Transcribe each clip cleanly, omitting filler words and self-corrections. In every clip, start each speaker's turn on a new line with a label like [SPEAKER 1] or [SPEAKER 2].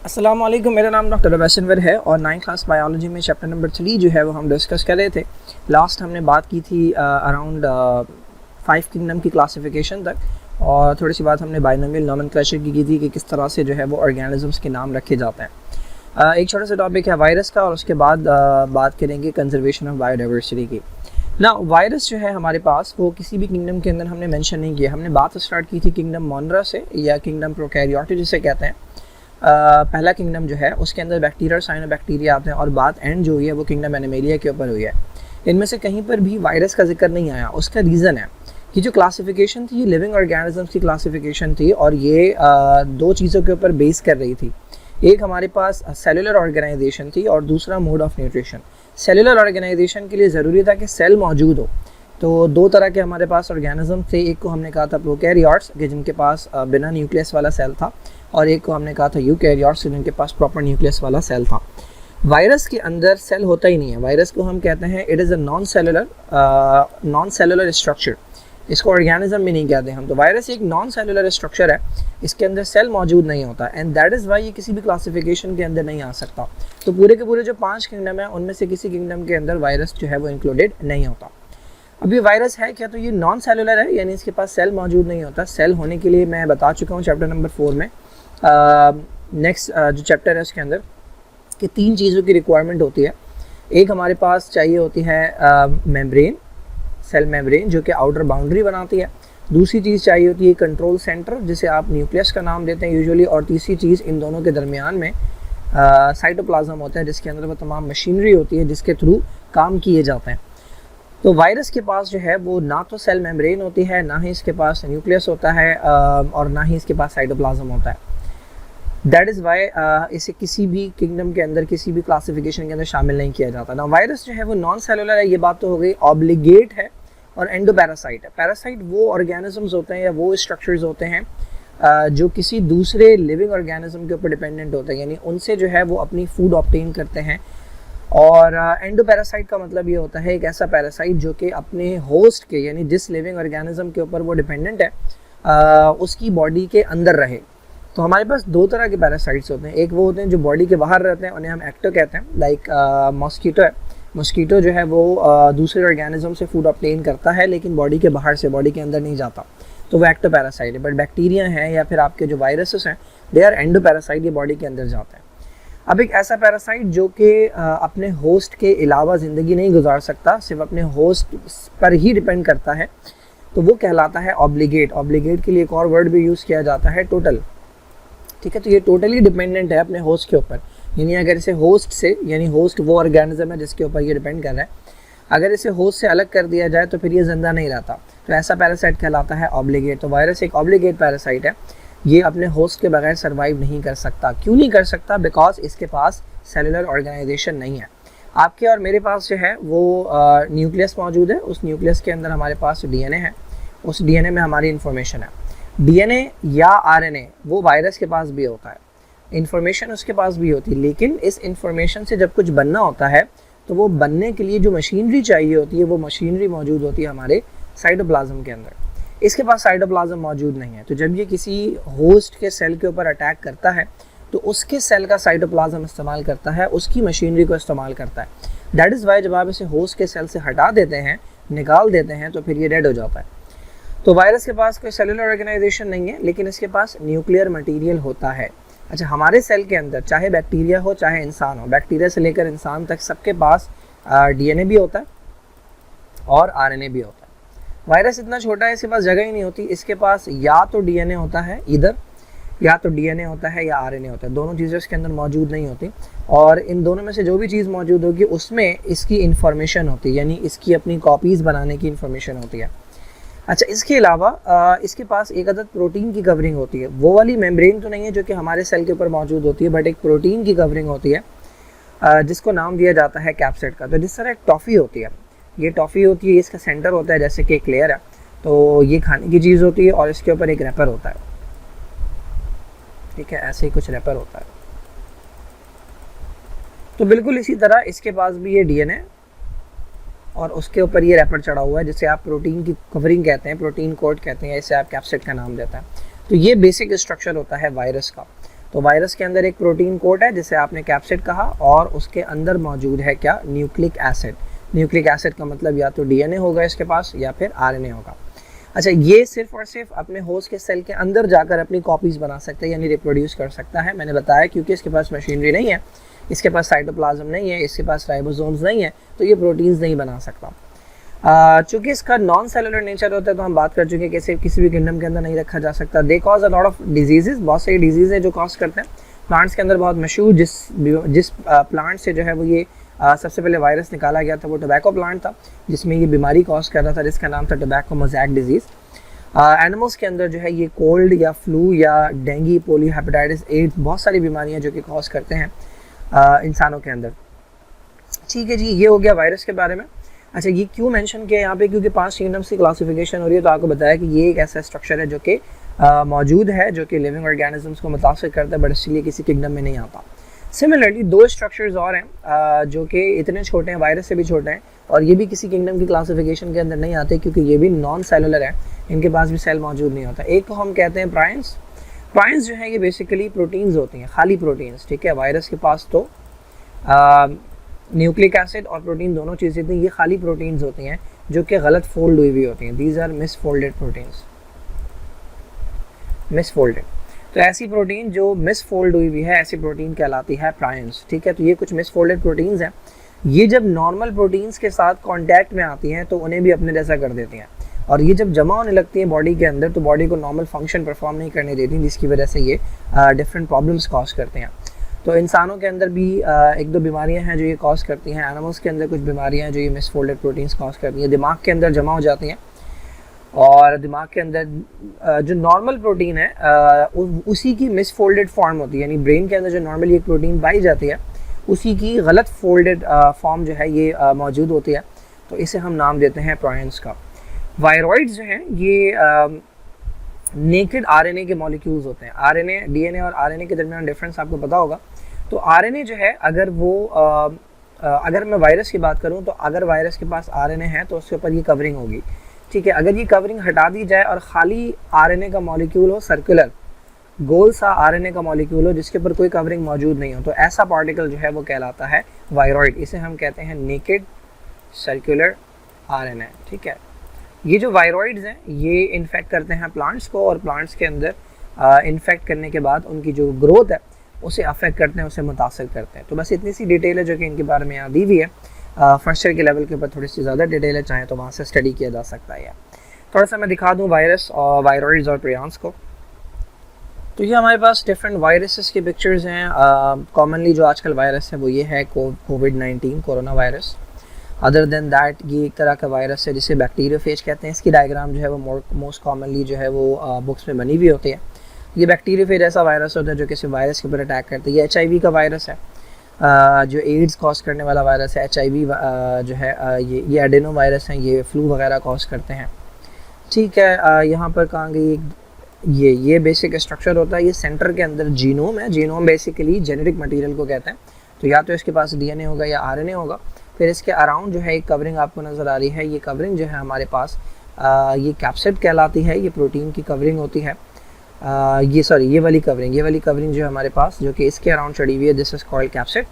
[SPEAKER 1] अस्सलाम वालेकुम, मेरा नाम डॉक्टर अबैसनवर है और 9th क्लास बायोलॉजी में चैप्टर नंबर 3 जो है वो हम डिस्कस कर रहे थे। लास्ट हमने बात की थी अराउंड 5 किंगडम की क्लासिफिकेशन तक और थोड़ी सी बात हमने बाइनोमियल नोमेनक्लेचर की थी कि किस तरह से जो है वो ऑर्गेनिजम्स के नाम रखे जाते हैं। एक छोटा सा टॉपिक है वायरस का और उसके बाद बात करेंगे कंजर्वेशन ऑफ बायोडाइवर्सिटी की। ना वायरस जो है हमारे पास वो किसी भी किंगडम के अंदर हमने मेंशन नहीं किया। हमने बात स्टार्ट की थी किंगडम मोनरा से या किंगडम प्रोकैरियोटा जिसे कहते हैं। पहला किंगडम जो है उसके अंदर बैक्टीरिया और साइनोबैक्टीरिया आते हैं और बात एंड जो हुई है वो किंगडम एनिमेलिया के ऊपर हुई है। इनमें से कहीं पर भी वायरस का जिक्र नहीं आया। उसका रीज़न है कि जो क्लासिफिकेशन थी ये लिविंग ऑर्गेनिजम्स की क्लासिफिकेशन थी और ये दो चीज़ों के ऊपर बेस कर रही थी। एक हमारे पास सेलुलर ऑर्गेनाइजेशन थी और दूसरा mode of nutrition. Cellular organisation के लिए ज़रूरी था कि सेल मौजूद हो। तो दो तरह के हमारे पास ऑर्गेनिज्म थे। एक को हमने कहा था प्रोकैरियोट्स कि जिनके पास बिना न्यूक्लियस वाला सेल था और एक को हमने कहा था यूकैरियोट्स जिनके पास प्रॉपर न्यूक्लियस वाला सेल था। वायरस के अंदर सेल होता ही नहीं है। वायरस को हम कहते हैं it is a non cellular structure. इसको ऑर्गेनिज्म भी नहीं कहते हम। तो वायरस एक नॉन सेलुलर स्ट्रक्चर है, इसके अंदर सेल मौजूद नहीं होता एंड दैट इज़ वाई ये किसी भी क्लासिफिकेशन के अंदर नहीं आ सकता। तो पूरे के पूरे जो 5 किंगडम है उनमें से किसी किंगडम के अंदर वायरस जो है वो इंक्लूडेड नहीं होता। अब ये वायरस है क्या, तो ये नॉन सेलुलर है यानी इसके पास सेल मौजूद नहीं होता। सेल होने के लिए मैं बता चुका हूँ चैप्टर नंबर 4 में। नेक्स्ट जो चैप्टर है उसके अंदर कि 3 चीज़ों की रिक्वायरमेंट होती है। एक हमारे पास चाहिए होती है मेम्ब्रेन, सेल मेम्ब्रेन जो कि आउटर बाउंड्री बनाती है। दूसरी चीज़ चाहिए होती है कंट्रोल सेंटर जिसे आप न्यूक्लियस का नाम देते हैं यूजुअली। और तीसरी चीज़ इन दोनों के दरमियान में साइटोप्लाज्म होता है जिसके अंदर वो तमाम मशीनरी होती है जिसके थ्रू काम किए जाते हैं। तो वायरस के पास जो है वो ना तो सेल मेम्ब्रेन होती है, ना ही इसके पास न्यूक्लियस होता है और ना ही इसके पास साइटोप्लाज्म होता है। दैट इज़ वाई इसे किसी भी किंगडम के अंदर किसी भी क्लासिफिकेशन के अंदर शामिल नहीं किया जाता। ना वायरस जो है वो नॉन सेलुलर है, ये बात तो हो गई। ऑब्लिगेट है और एंडोपैरासाइट है। पैरासाइट वो ऑर्गेनिजम्स होते हैं या वो स्ट्रक्चर्स होते हैं जो किसी दूसरे लिविंग ऑर्गेनिज्म के ऊपर डिपेंडेंट होते हैं, यानी उनसे जो है वो अपनी फूड ऑब्टेन करते हैं। और एंडोपैरासाइट का मतलब ये होता है एक ऐसा पैरासाइट जो कि अपने होस्ट के यानी जिस लिविंग ऑर्गेनिज्म के ऊपर वो डिपेंडेंट है उसकी बॉडी के अंदर रहे। तो हमारे पास 2 तरह के पैरासाइट्स होते हैं। एक वो होते हैं जो बॉडी के बाहर रहते हैं, उन्हें हम एक्टो कहते हैं। लाइक मॉस्कीटो है। मॉस्कीटो जो है वो दूसरे ऑर्गेनिज्म से फूड ऑब्टेन करता है लेकिन बॉडी के बाहर से, बॉडी के अंदर नहीं जाता, तो वो एक्टो पैरासाइट है। बट बैक्टीरिया हैं या फिर आपके जो वायरसेस हैं दे आर एंडो पैरासाइट, ये बॉडी के अंदर जाते हैं। अब एक ऐसा पैरासाइट जो कि अपने होस्ट के अलावा ज़िंदगी नहीं गुजार सकता, सिर्फ अपने होस्ट पर ही डिपेंड करता है, तो वो कहलाता है ऑब्लिगेट। ऑब्लिगेट के लिए एक और वर्ड भी यूज़ किया जाता है टोटल। ठीक है, तो ये टोटली डिपेंडेंट है अपने होस्ट के ऊपर। यानी अगर इसे होस्ट से, यानी होस्ट वो ऑर्गेनिज्म है जिसके ऊपर ये डिपेंड कर रहा है, अगर इसे होस्ट से अलग कर दिया जाए तो फिर ये जिंदा नहीं रहता। तो ऐसा पैरासाइट कहलाता है ऑब्लिगेट। तो वायरस एक ऑब्लिगेट पैरासाइट है, ये अपने होस्ट के बगैर सर्वाइव नहीं कर सकता। क्यों नहीं कर सकता? बिकॉज इसके पास सेलुलर ऑर्गेनाइजेशन नहीं है। आपके और मेरे पास जो है वो न्यूक्लियस मौजूद है। उस न्यूक्लियस के अंदर हमारे पास डीएनए है, उस डीएनए में हमारी इन्फॉर्मेशन है। डीएनए या आरएनए वो वायरस के पास भी होता है, इन्फॉर्मेशन उसके पास भी होती है। लेकिन इस इन्फॉर्मेशन से जब कुछ बनना होता है तो वो बनने के लिए जो मशीनरी चाहिए होती है वो मशीनरी मौजूद होती है हमारे साइटोप्लाज्म के अंदर। इसके पास साइटोप्लाज्म मौजूद नहीं है। तो जब ये किसी होस्ट के सेल के ऊपर अटैक करता है तो उसके सेल का साइटोप्लाज्म इस्तेमाल करता है, उसकी मशीनरी को इस्तेमाल करता है। दैट इज़ वाई जब आप इसे होस्ट के सेल से हटा देते हैं, निकाल देते हैं, तो फिर ये डेड हो जाता है। तो वायरस के पास कोई सेलुलर ऑर्गेनाइजेशन नहीं है लेकिन इसके पास न्यूक्लियर मटीरियल होता है। अच्छा, हमारे सेल के अंदर चाहे बैक्टीरिया हो चाहे इंसान हो, बैक्टीरिया से लेकर इंसान तक सबके पास डीएनए भी होता है और आरएनए भी होता है। वायरस इतना छोटा है इसके पास जगह ही नहीं होती। इसके पास या तो डीएनए होता है, इधर या तो डीएनए होता है या आरएनए होता है, दोनों चीज़ें इसके अंदर मौजूद नहीं होती। और इन दोनों में से जो भी चीज़ मौजूद होगी उसमें इसकी इन्फॉर्मेशन होती है, यानी इसकी अपनी कॉपीज़ बनाने की इन्फॉर्मेशन होती है। अच्छा, इसके अलावा इसके पास एक अदद प्रोटीन की कवरिंग होती है। वो वाली मेम्ब्रेन तो नहीं है जो कि हमारे सेल के ऊपर मौजूद होती है, बट एक प्रोटीन की कवरिंग होती है जिसको नाम दिया जाता है कैप्सिड का। तो जिस तरह एक टॉफ़ी होती है, ये टॉफ़ी होती है, इसका सेंटर होता है जैसे कि एक लेयर है, तो ये खाने की चीज़ होती है और इसके ऊपर एक रैपर होता है। ठीक है, ऐसे ही कुछ रैपर होता है। तो बिल्कुल इसी तरह इसके पास भी ये डीएनए और उसके ऊपर ये रैपर चढ़ा हुआ है जिसे आप प्रोटीन की कवरिंग कहते हैं, प्रोटीन कोट कहते हैं, या इसे आप कैप्सिड का नाम देते हैं। तो ये बेसिक स्ट्रक्चर होता है वायरस का। तो वायरस के अंदर एक प्रोटीन कोट है जिसे आपने कैप्सिड कहा, और उसके अंदर मौजूद है क्या, न्यूक्लिक एसिड। न्यूक्लिक एसिड का मतलब या तो डीएनए होगा इसके पास या फिर आरएनए होगा। अच्छा, ये सिर्फ और सिर्फ अपने होस्ट के सेल के अंदर जाकर अपनी कॉपीज़ बना सकता है, यानी रिप्रोड्यूस कर सकता है। मैंने बताया क्योंकि इसके पास मशीनरी नहीं है, इसके पास साइटोप्लाज्म नहीं है, इसके पास राइबोसोम्स नहीं है, तो ये प्रोटीन्स नहीं बना सकता। चूँकि इसका नॉन सेलुलर नेचर होता है, तो हम बात कर चुके हैं कि किसी भी किंगडम के अंदर नहीं रखा जा सकता। They cause a lot of diseases, बहुत सारी डिजीज़ है जो कॉज करते हैं। प्लांट्स के अंदर बहुत मशहूर जिस प्लांट से जो है वो ये सबसे पहले वायरस निकाला गया था, वो टोबैको प्लांट था, जिसमें ये बीमारी कॉज कर रहा था, जिसका नाम था टोबैको मोज़ैक डिजीज़। एनिमल्स के अंदर जो है ये कोल्ड या फ्लू या डेंगू, पोलियो, हेपेटाइटिस, एड्स, बहुत सारी बीमारियां जो कि कॉज करते हैं इंसानों के अंदर। ठीक है जी, ये हो गया वायरस के बारे में। अच्छा, ये क्यों मेंशन किया यहाँ पे, क्योंकि 5 किंगडम्स की क्लासिफिकेशन हो रही है, तो आपको बताया कि ये एक ऐसा स्ट्रक्चर है जो कि मौजूद है, जो कि लिविंग ऑर्गेनिजम्स को मुतासिर करता है, बट इसलिए किसी किंगडम में नहीं आता। सिमिलरली 2 स्ट्रक्चर्स और हैं जो कि इतने छोटे हैं, वायरस से भी छोटे हैं, और ये भी किसी किंगडम की क्लासिफिकेशन के अंदर नहीं आते, क्योंकि ये भी नॉन सेलुलर है, इनके पास भी सेल मौजूद नहीं होता। एक को हम कहते हैं प्राइन्स। प्राइन्स जो है ये बेसिकली प्रोटीन्स होती हैं, खाली प्रोटीन्स। ठीक है, वायरस के पास तो न्यूक्लिक एसिड और प्रोटीन दोनों चीज़ें थी, ये खाली प्रोटीन्स होती हैं जो कि गलत फोल्ड हुई हुई होती हैं। These are misfolded proteins, misfolded. तो ऐसी प्रोटीन जो मिसफोल्ड हुई हुई है, ऐसी प्रोटीन कहलाती है प्राइन्स। ठीक है, तो ये कुछ मिसफोल्डेड प्रोटीन्स हैं। ये जब नॉर्मल प्रोटीन्स के साथ कांटेक्ट में आती हैं तो उन्हें भी अपने जैसा कर देती हैं, और ये जब जमा होने लगती हैं बॉडी के अंदर तो बॉडी को नॉर्मल फंक्शन परफॉर्म नहीं करने देती, जिसकी वजह से ये डिफरेंट प्रॉब्लम्स कॉज करते हैं। तो इंसानों के अंदर भी 1-2 बीमारियां हैं जो ये कॉज करती हैं। एनिमल्स के अंदर कुछ बीमारियां हैं जो ये मिसफोल्डेड प्रोटीन्स कॉज करती हैं, दिमाग के अंदर जमा हो जाती हैं, और दिमाग के अंदर जो नॉर्मल प्रोटीन है उसी की मिसफोल्डेड फॉर्म होती है, यानी ब्रेन के अंदर जो नॉर्मली एक प्रोटीन पाई जाती है उसी की गलत फोल्डेड फॉर्म जो है ये मौजूद होती है, तो इसे हम नाम देते हैं प्राइन्स का। वायरॉइड्स जो हैं ये नेकेड आरएनए के मॉलिक्यूल्स होते हैं। आरएनए, डीएनए और आरएनए के दरमियान डिफरेंस आपको पता होगा। तो आरएनए जो है, अगर मैं वायरस की बात करूं, तो अगर वायरस के पास आरएनए है तो उसके ऊपर ये कवरिंग होगी। ठीक है, अगर ये कवरिंग हटा दी जाए और खाली आरएनए का मॉलिक्यूल हो, सर्कुलर गोल सा आरएनए का मॉलिक्यूल हो जिसके ऊपर कोई कवरिंग मौजूद नहीं हो, तो ऐसा पार्टिकल जो है वो कहलाता है वायरॉइड। इसे हम कहते हैं नेकेड सर्कुलर आरएनए। ठीक है, ये जो वायरॉइड्स हैं ये इन्फेक्ट करते हैं प्लांट्स को, और प्लांट्स के अंदर इन्फेक्ट करने के बाद उनकी जो ग्रोथ है उसे अफेक्ट करते हैं, उसे मुतासिर करते हैं। तो बस इतनी सी डिटेल है जो कि इनके बारे में यहाँ दी हुई है। फर्स्ट ईयर के लेवल के ऊपर थोड़ी सी ज़्यादा डिटेल है, चाहे तो वहाँ से स्टडी किया जा सकता है। थोड़ा सा मैं दिखा दूँ वायरस और वायरॉइड्स और प्रियॉन्स को। तो ये हमारे पास डिफरेंट वायरसेस के पिक्चर्स हैं। कॉमनली जो आजकल वायरस है वो ये है कोविड-19, corona virus. Other than that ये एक तरह का वायरस है जिसे बैक्टीरियोफेज कहते हैं। इसकी डायग्राम जो है वो मोस्ट कॉमनली जो है वो बुक्स में बनी हुई होती है। ये बैक्टीरियोफेज ऐसा वायरस होता है जो किसी वायरस के ऊपर अटैक करता है। ये HIV का वायरस है, जो एड्स कॉज करने वाला वायरस है। HIV जो है ये एडेनो वायरस हैं, ये फ्लू वगैरह कॉज करते हैं। ठीक है, यहाँ पर कहाँ गई, ये बेसिक स्ट्रक्चर होता है। ये सेंटर के अंदर जीनोम है। जीनोम बेसिकली जेनेटिक मटेरियल को कहते हैं। तो या तो इसके पास DNA होगा या RNA होगा। फिर इसके अराउंड जो है एक कवरिंग आपको नज़र आ रही है। ये कवरिंग जो है हमारे पास ये कैप्सिड कहलाती है। ये प्रोटीन की कवरिंग होती है। ये वाली कवरिंग जो है हमारे पास, जो कि इसके अराउंड चढ़ी हुई है, दिस इज कॉल्ड कैप्सिड।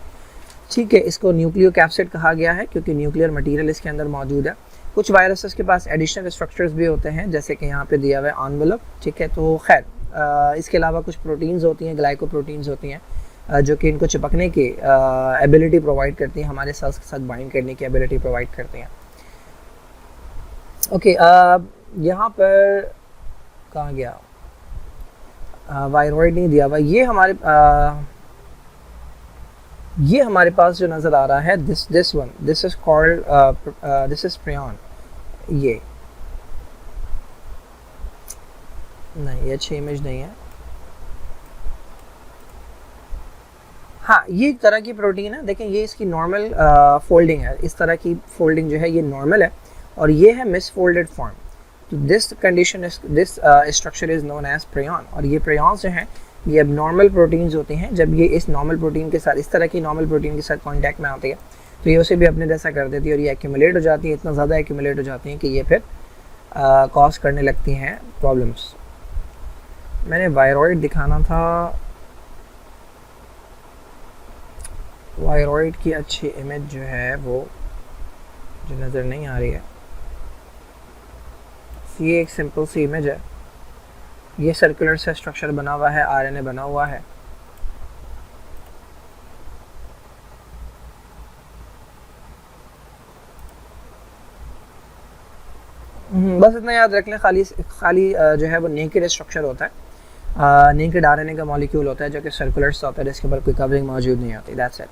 [SPEAKER 1] ठीक है, इसको न्यूक्लियो कैप्सिड कहा गया है क्योंकि न्यूक्लियर मटेरियल इसके अंदर मौजूद है। कुछ वायरसेस के पास एडिशनल स्ट्रक्चर्स भी होते हैं, जैसे कि यहाँ पे दिया हुआ है एनवेलप। ठीक है, तो खैर इसके अलावा कुछ प्रोटीन्स होती हैं, ग्लाइकोप्रोटीन्स होती हैं, जो कि इनको चिपकने की एबिलिटी प्रोवाइड करती हैं, हमारे सेल्स के साथ बाइंड करने की एबिलिटी प्रोवाइड करती हैं। ओके, यहाँ पर कहाँ गया, वायरॉइड नहीं दिया हुआ। ये हमारे पास जो नज़र आ रहा है, this is called this is prion. ये नहीं, ये अच्छी इमेज नहीं है। हाँ, ये एक तरह की प्रोटीन है। देखें, ये इसकी नॉर्मल फोल्डिंग है। इस तरह की फोल्डिंग जो है ये नॉर्मल है, और ये है मिसफोल्डेड फॉर्म। तो this structure is known as prion. और ये प्रियॉन्स जो हैं ये अब नॉर्मल प्रोटीन्स होती हैं। जब ये इस नॉर्मल प्रोटीन के साथ, इस तरह की नॉर्मल प्रोटीन के साथ कांटेक्ट में आती है तो ये उसे भी अपने जैसा कर देती है, और ये एक्यूमुलेट हो जाती है। इतना ज़्यादा एक्यूमुलेट हो जाती हैं कि ये फिर कॉज करने लगती हैं प्रॉब्लम्स। मैंने वायरॉइड दिखाना था, वायरॉइड की अच्छी इमेज जो है वो जो नज़र नहीं आ रही है, ये एक सिंपल सी इमेज है। ये सर्कुलर से स्ट्रक्चर बना हुआ है, आरएनए बना हुआ है। बस इतना याद रख लें, खाली खाली जो है वो नेकेड स्ट्रक्चर होता है, नेकेड आरएनए का मॉलिक्यूल होता है जो कि सर्कुलर से होता है, जिसके ऊपर कोई कवरिंग मौजूद नहीं होती। That's it.